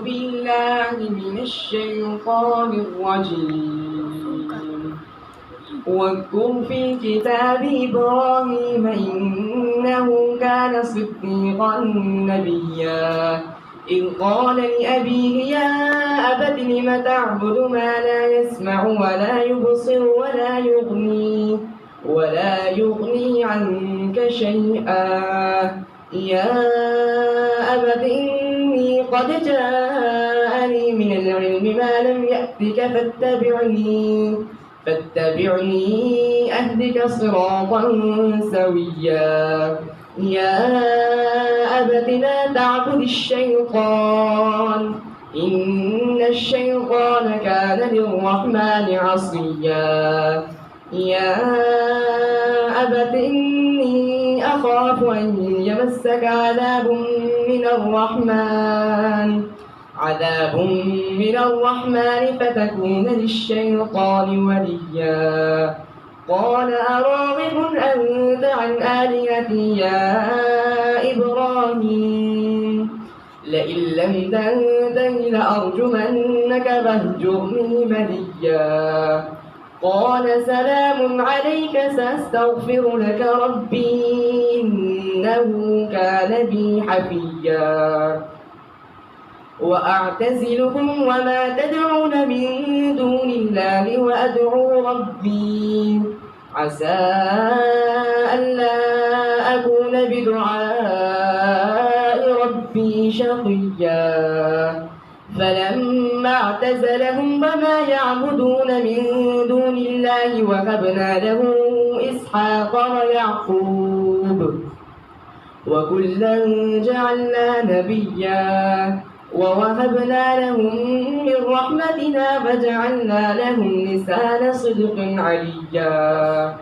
بالله من الشيطان الرجيم. واذكر في الكتاب إبراهيم إنه كان صديقا نبيا إذ قال لأبيه يا أبت لم تعبد ما لا يسمع ولا يبصر ولا يغني عنك شيئا يا أبت إني قد جاءني من العلم ما لم يأتك فاتبعني أهدك صراطا سويا يا أبت لا تعبد الشيطان إن الشيطان كان للرحمن عصيا يا أبت إني أخاف أن يمسك عذاب من الرحمن فتكون للشيطان وليا قال أراغب أنت عن آلهتي يا إبراهيم لئن لم تنته لأرجمنك فاهجرني مليا قال سلام عليك سأستغفر لك ربي إنه كان بي حفيا وأعتزلكم وما تدعون من دون الله وأدعو ربي عسى ألا أكون بدعاء ربي شقيا فلما اعتزلهم وما يعبدون من دون الله وهبنا له إسحاق ويعقوب وكلا جعلنا نبيا ووهبنا لهم من رحمتنا فجعلنا لهم لسان صدق عليا